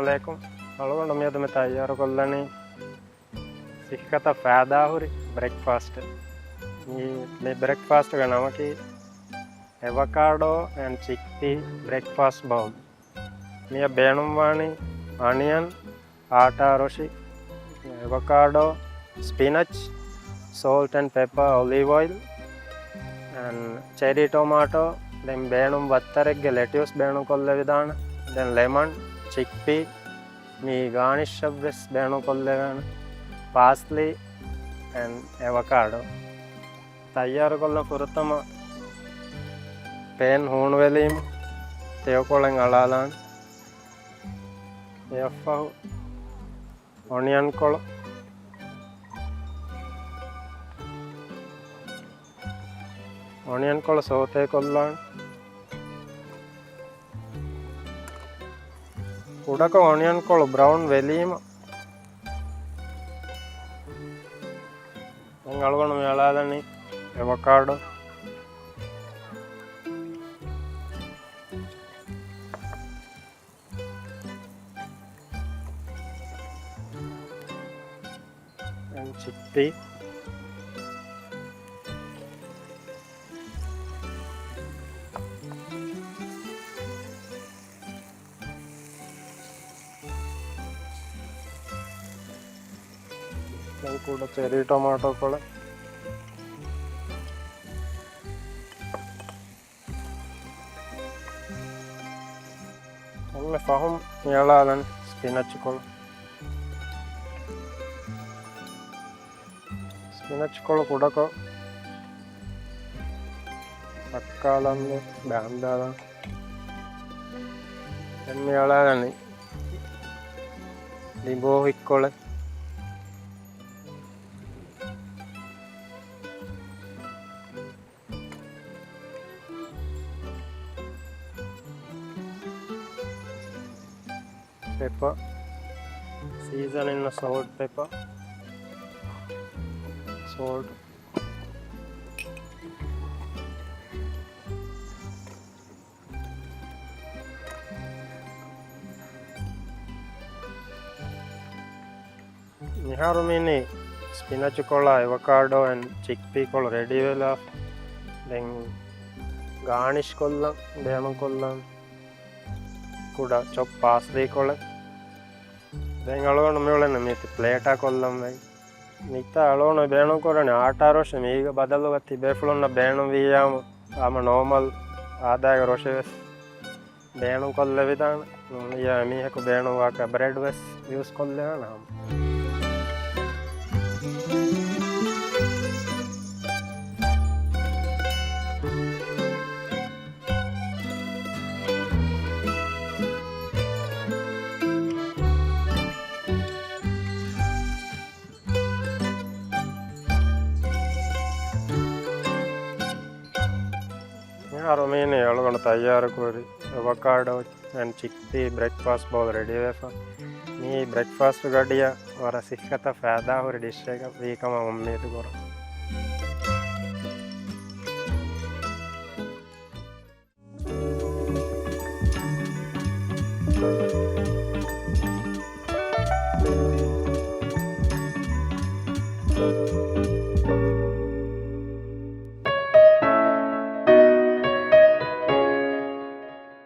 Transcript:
अस्सलामुअलैकुम अलगोंड మీద में तैयार కొల్లని సిక్కత ఫాదాహురి బ్రేక్ఫాస్ట్ మీ బ్రేక్ఫాస్ట్ గా నమకి avocado and chickpea breakfast bowl మీ బేణం వాణి ఆనియన్ ఆటా రోషి avocado spinach salt and pepper olive oil and cherry tomato then beenum vattarege lettuce beenum kolle vidana then lemon chickpea me garnish shabres beenum kolle vidana parsley and avocado tayyar kolla purathama pan hoon velim tew kolen alalan yaffa onion kol onion kol saute kollan udaka onion kol brown velima algonu meladani avocado and chickpea ಕೂಡ cherry tomato ಕೂಡ ಒಳ್ಳೆ ಫಹಮ್ ಹೇಳಾದನ್ spinach ಕೊಳು ಕುಡಕೊ ತಕ್ಕಾಲನ್ನು ಬ್ಯಾಂದಾದ ಎಮ್ಮೆ ಹೇಳಾದನಿ ಲಿಂಬೋ ಹಿಕ್ಕೊಳೆ pepper season in a salt pepper salt niharu mini spinach kola avocado and chickpea kola ready vela then garnish kollam beenum kollam kuda chop parsley kola then alone මෙවලන මේක plate එක කොල්ලම් වෙයි නිත alone බේණු කරන්නේ ආටා රොෂ මේක බදලව තිබේ ෆලොන්න බේණු වියාම ආම normal ආදාය රොෂ වෙස් බේණු කොල්ල විදාන යා මේක බේණු වාක බ්‍රෙඩ් වෙස් යූස් කොල්ලේ නාම Romania algonu tayyar kori avocado and chickpea breakfast bowl ready vefa mee breakfast gadiya wara sikkata faada hori dish එක වේකම මම්මේතු කර